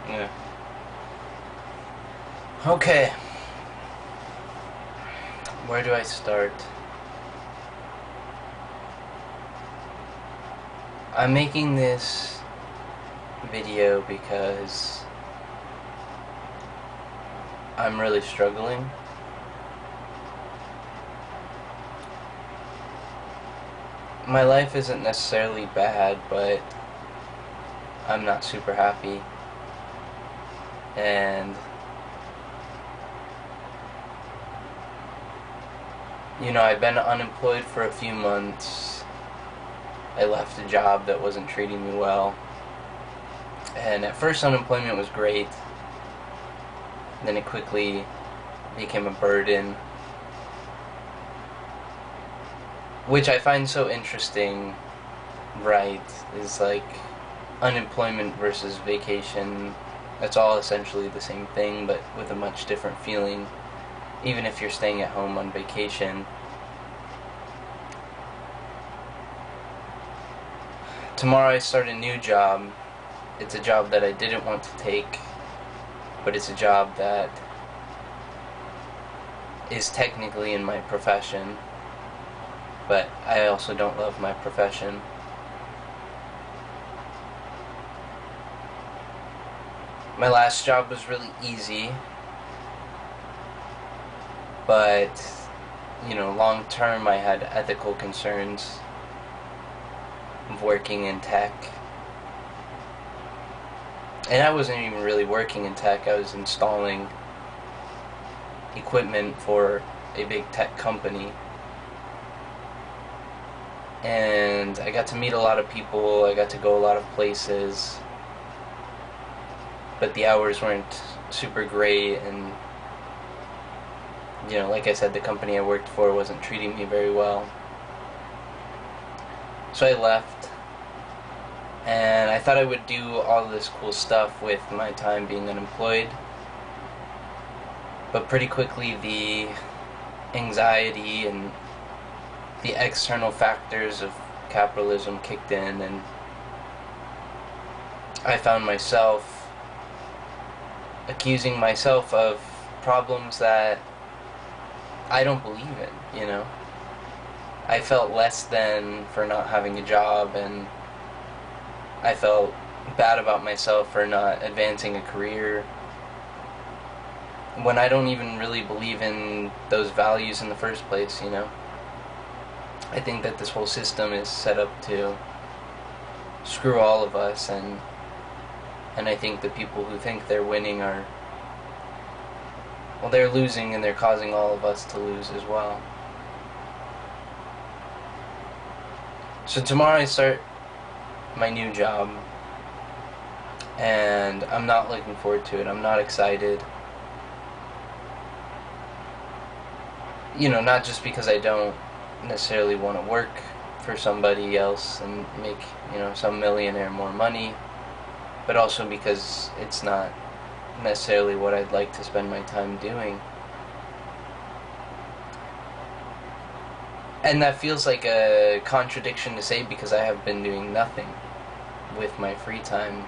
Yeah. Okay. Where do I start? I'm making this video because I'm really struggling. My life isn't necessarily bad, but I'm not super happy. And I've been unemployed for a few months. I left a job that wasn't treating me well. And at first unemployment was great. Then it quickly became a burden. Which I find so interesting, right, is like unemployment versus vacation. It's all essentially the same thing, but with a much different feeling. Even if you're staying at home on vacation. Tomorrow I start a new job. It's a job that I didn't want to take, but it's a job that is technically in my profession, but I also don't love my profession. My last job was really easy, but long term I had ethical concerns of working in tech. And I wasn't even really working in tech, I was installing equipment for a big tech company. And I got to meet a lot of people, I got to go a lot of places, but the hours weren't super great, and like I said, the company I worked for wasn't treating me very well. So I left, and I thought I would do all this cool stuff with my time being unemployed, but pretty quickly the anxiety and the external factors of capitalism kicked in, and I found myself accusing myself of problems that I don't believe in, I felt less than for not having a job, and I felt bad about myself for not advancing a career when I don't even really believe in those values in the first place, I think that this whole system is set up to screw all of us, and I think the people who think they're winning are, well, they're losing, and they're causing all of us to lose as well. So tomorrow I start my new job, and I'm not looking forward to it. I'm not excited. Not just because I don't necessarily want to work for somebody else and make, some millionaire more money, but also because it's not necessarily what I'd like to spend my time doing. And that feels like a contradiction to say, because I have been doing nothing with my free time.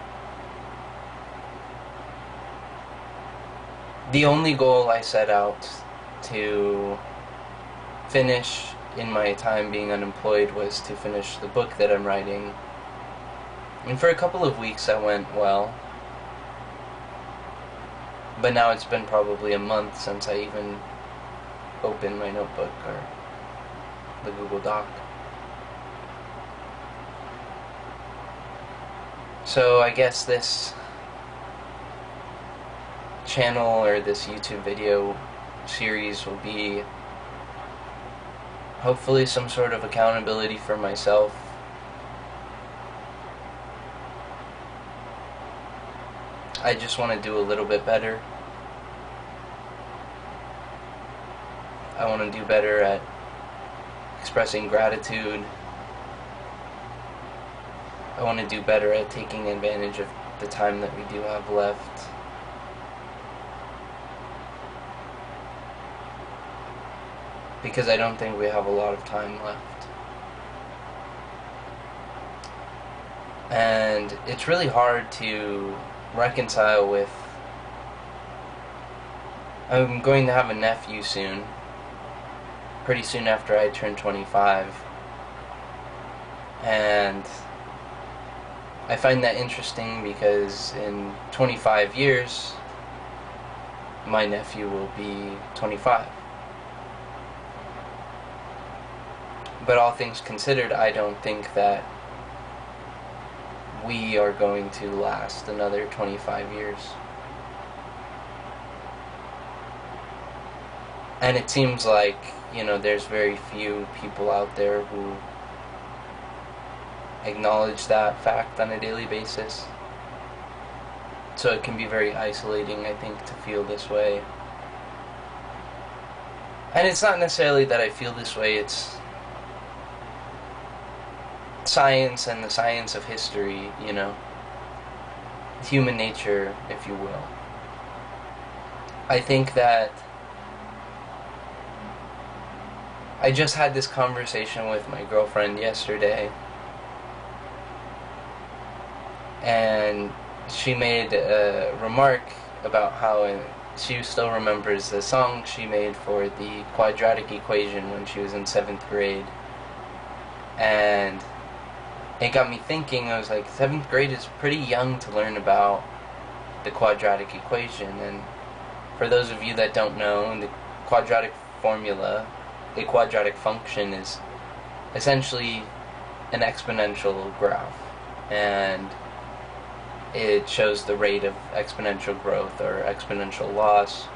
The only goal I set out to finish in my time being unemployed was to finish the book that I'm writing. And for a couple of weeks I went well. But now it's been probably a month since I even opened my notebook or the Google Doc. So I guess this channel or this YouTube video series will be hopefully some sort of accountability for myself. I just want to do a little bit better. I want to do better at expressing gratitude. I want to do better at taking advantage of the time that we do have left. Because I don't think we have a lot of time left. And it's really hard to reconcile with. I'm going to have a nephew soon, pretty soon after I turn 25, and I find that interesting because in 25 years, my nephew will be 25. But all things considered, I don't think that we are going to last another 25 years. And it seems like, there's very few people out there who acknowledge that fact on a daily basis. So it can be very isolating, I think, to feel this way. And it's not necessarily that I feel this way, it's science and the science of history, human nature, if you will. I think that I just had this conversation with my girlfriend yesterday, and she made a remark about how she still remembers the song she made for the quadratic equation when she was in 7th grade. And it got me thinking. I was like, 7th grade is pretty young to learn about the quadratic equation. And for those of you that don't know, the quadratic formula, a quadratic function, is essentially an exponential graph. And it shows the rate of exponential growth or exponential loss.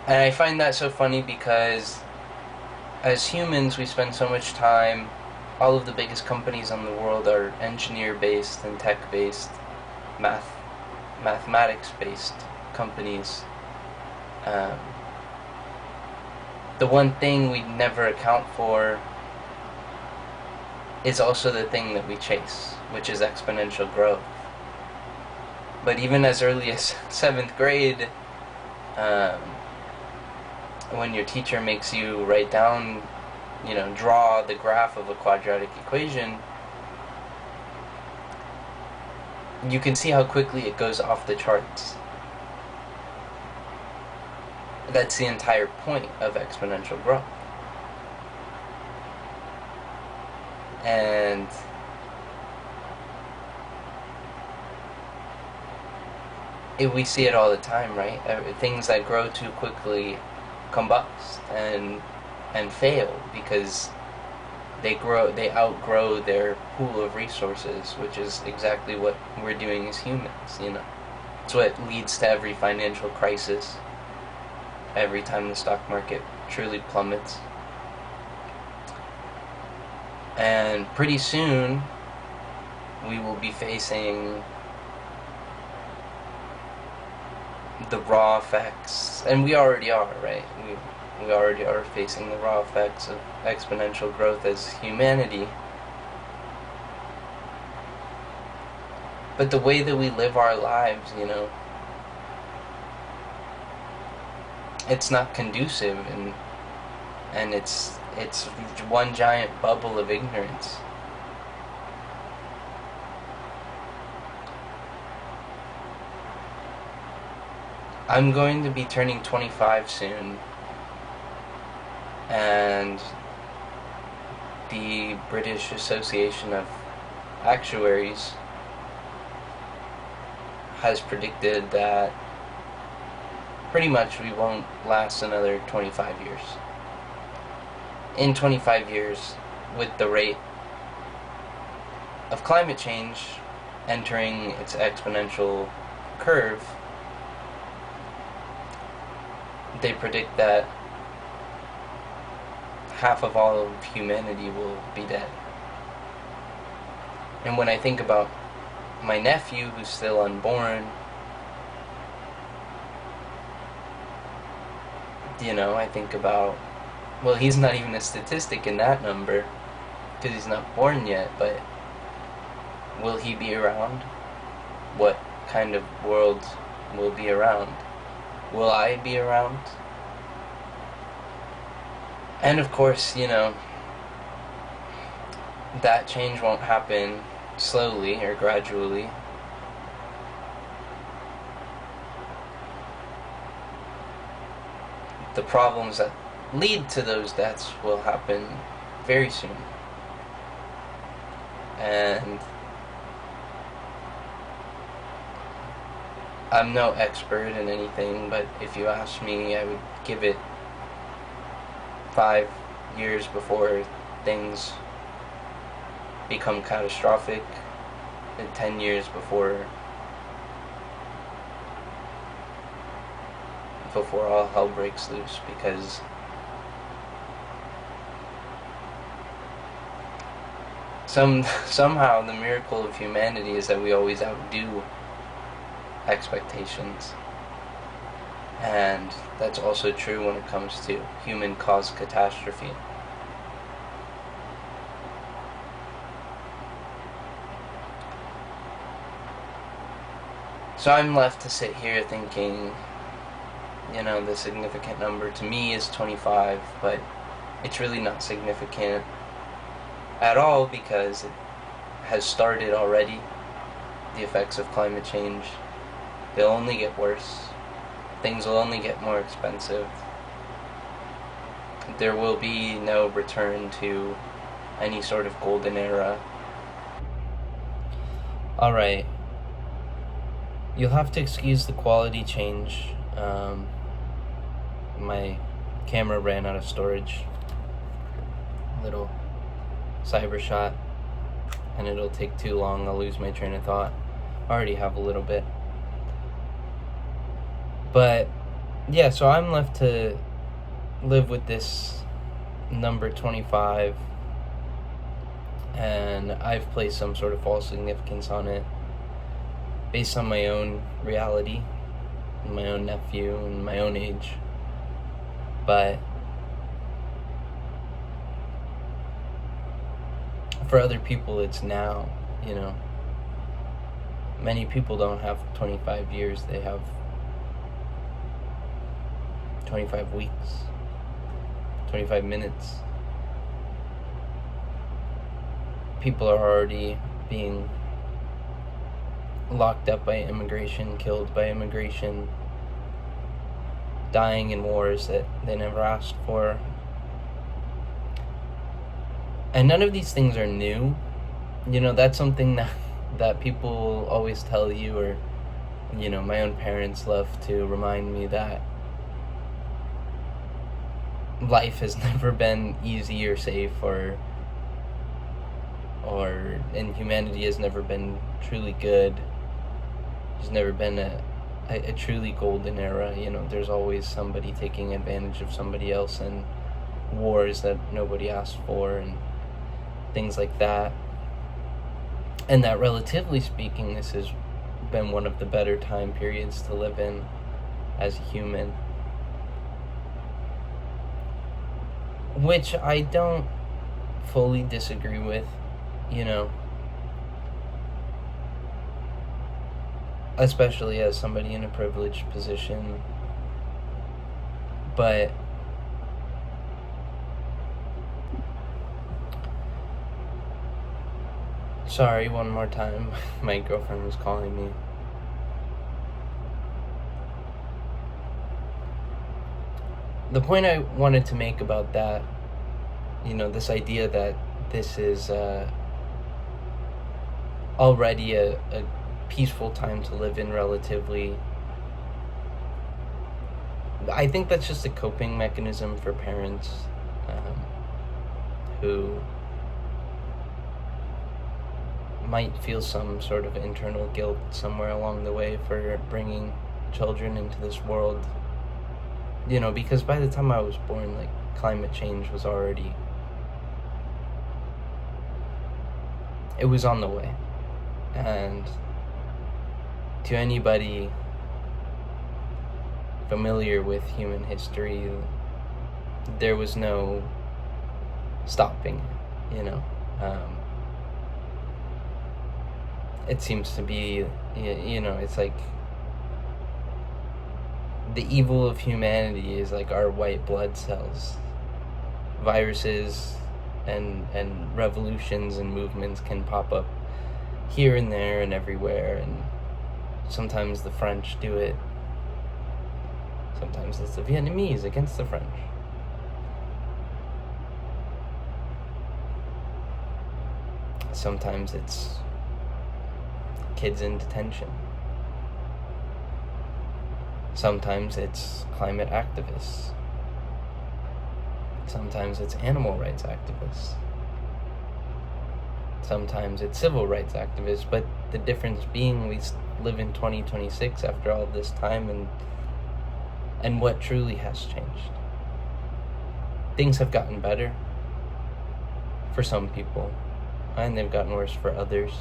And I find that so funny because as humans, we spend so much time. All of the biggest companies in the world are engineer-based and tech-based, mathematics-based companies. The one thing we never account for is also the thing that we chase, which is exponential growth. But even as early as 7th grade, when your teacher makes you write down, draw the graph of a quadratic equation, you can see how quickly it goes off the charts. That's the entire point of exponential growth. And we see it all the time, right? Things that grow too quickly combust and fail because they outgrow their pool of resources, which is exactly what we're doing as humans. It's what leads to every financial crisis, every time the stock market truly plummets. And pretty soon we will be facing the raw effects, and we already are, right? We already are facing the raw effects of exponential growth as humanity. But the way that we live our lives, it's not conducive, and it's one giant bubble of ignorance. I'm going to be turning 25 soon, and the British Association of Actuaries has predicted that pretty much we won't last another 25 years. In 25 years, with the rate of climate change entering its exponential curve, they predict that half of all of humanity will be dead. And when I think about my nephew who's still unborn, I think about, well, he's not even a statistic in that number because he's not born yet, but will he be around? What kind of world will be around? Will I be around? And of course, that change won't happen slowly or gradually. The problems that lead to those deaths will happen very soon. And I'm no expert in anything, but if you ask me, I would give it 5 years before things become catastrophic, and 10 years before all hell breaks loose, because somehow the miracle of humanity is that we always outdo expectations. And that's also true when it comes to human-caused catastrophe. So I'm left to sit here thinking, the significant number to me is 25, but it's really not significant at all, because it has started already. The effects of climate change, they'll only get worse. Things will only get more expensive. There will be no return to any sort of golden era. Alright. You'll have to excuse the quality change. My camera ran out of storage. Little cyber shot. And it'll take too long. I'll lose my train of thought. I already have a little bit. But yeah, so I'm left to live with this number 25, and I've placed some sort of false significance on it based on my own reality, and my own nephew, and my own age. But for other people, it's now, Many people don't have 25 years, they have 25 weeks, 25 minutes. People are already being locked up by immigration, killed by immigration, dying in wars that they never asked for. And none of these things are new. That's something that people always tell you, or, my own parents love to remind me that life has never been easy or safe, and humanity has never been truly good. There's never been a truly golden era. There's always somebody taking advantage of somebody else, and wars that nobody asked for, and things like that. And that, relatively speaking, this has been one of the better time periods to live in as a human. Which I don't fully disagree with, especially as somebody in a privileged position. But sorry, one more time. My girlfriend was calling me. The point I wanted to make about that, this idea that this is already a peaceful time to live in, relatively, I think that's just a coping mechanism for parents who might feel some sort of internal guilt somewhere along the way for bringing children into this world. Because by the time I was born, climate change was already, it was on the way. And to anybody familiar with human history, there was no stopping it. It seems to be, it's like the evil of humanity is like our white blood cells. Viruses and revolutions and movements can pop up here and there and everywhere, and sometimes the French do it. Sometimes it's the Vietnamese against the French. Sometimes it's kids in detention. Sometimes it's climate activists. Sometimes it's animal rights activists. Sometimes it's civil rights activists, but the difference being we live in 2026 after all of this time, and what truly has changed. Things have gotten better for some people, and they've gotten worse for others.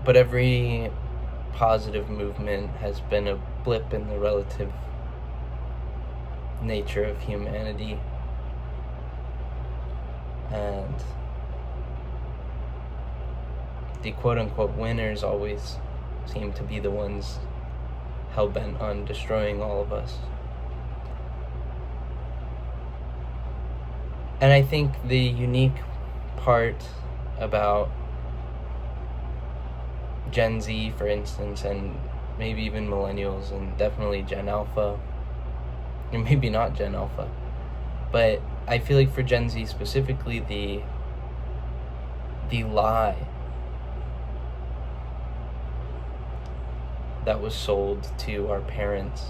But every positive movement has been a blip in the relative nature of humanity. And the quote-unquote winners always seem to be the ones hell-bent on destroying all of us. And I think the unique part about Gen Z, for instance, and maybe even millennials, and definitely Gen Alpha, and maybe not Gen Alpha, but I feel like for Gen Z specifically, the lie that was sold to our parents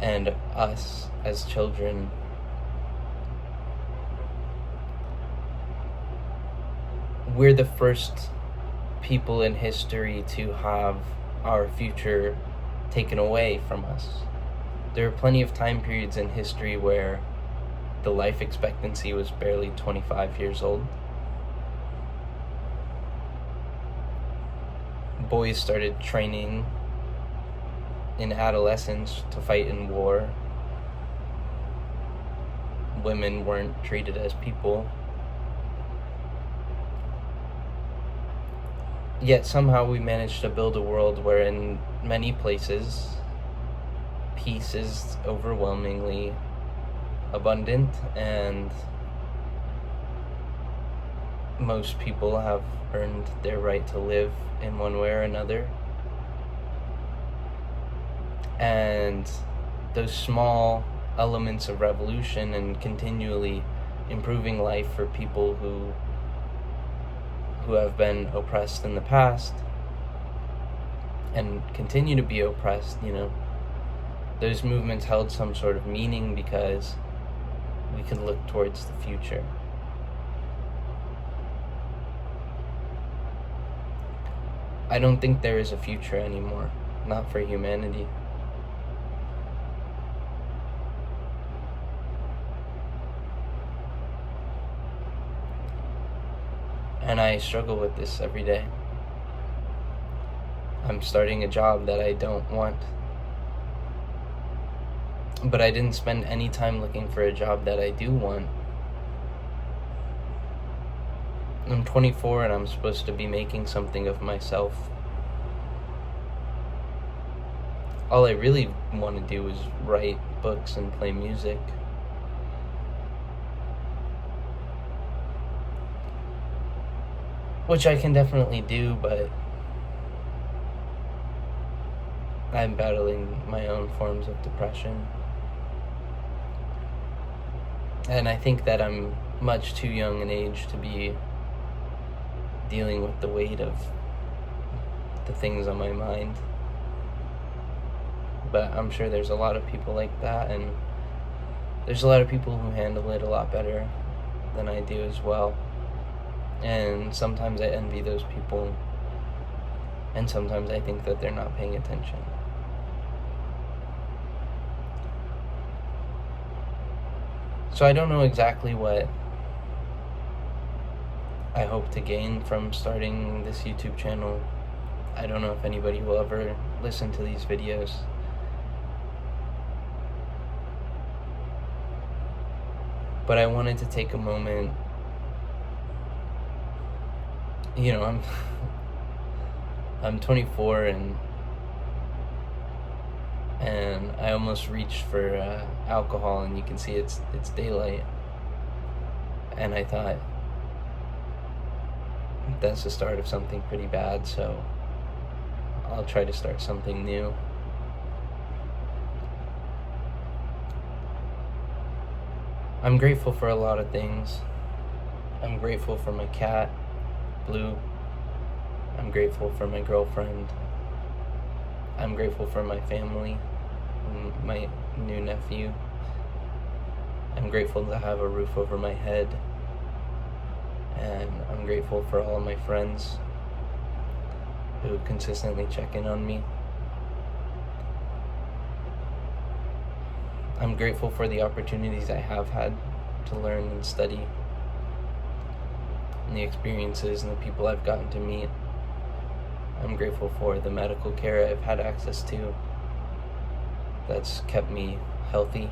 and us as children we're the first people in history to have our future taken away from us. There are plenty of time periods in history where the life expectancy was barely 25 years old. Boys started training in adolescence to fight in war. Women weren't treated as people. Yet somehow we managed to build a world where in many places peace is overwhelmingly abundant, and most people have earned their right to live in one way or another. And those small elements of revolution and continually improving life for people who have been oppressed in the past and continue to be oppressed, those movements held some sort of meaning because we could look towards the future. I don't think there is a future anymore, not for humanity. And I struggle with this every day. I'm starting a job that I don't want. But I didn't spend any time looking for a job that I do want. I'm 24 and I'm supposed to be making something of myself. All I really want to do is write books and play music. Which I can definitely do, but I'm battling my own forms of depression. And I think that I'm much too young in age to be dealing with the weight of the things on my mind. But I'm sure there's a lot of people like that, and there's a lot of people who handle it a lot better than I do as well. And sometimes I envy those people, and sometimes I think that they're not paying attention. So I don't know exactly what I hope to gain from starting this YouTube channel. I don't know if anybody will ever listen to these videos. But I wanted to take a moment. I'm 24, and I almost reached for alcohol, and you can see it's daylight, and I thought that's the start of something pretty bad, so I'll try to start something new. I'm grateful for a lot of things. I'm grateful for my cat, Blue. I'm grateful for my girlfriend. I'm grateful for my family, and my new nephew. I'm grateful to have a roof over my head. And I'm grateful for all of my friends who consistently check in on me. I'm grateful for the opportunities I have had to learn and study, and the experiences and the people I've gotten to meet. I'm grateful for the medical care I've had access to that's kept me healthy.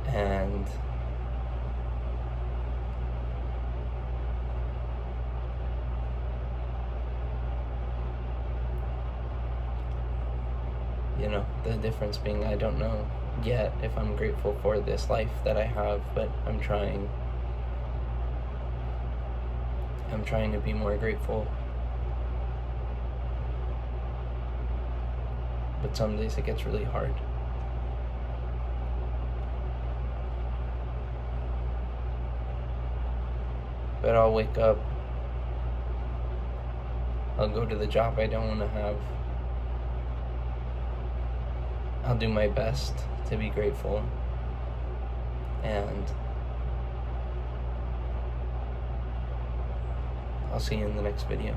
And the difference being, I don't know yet if I'm grateful for this life that I have, but I'm trying to be more grateful. But some days it gets really hard. But I'll wake up, I'll go to the job I don't want to have, I'll do my best to be grateful, and I'll see you in the next video.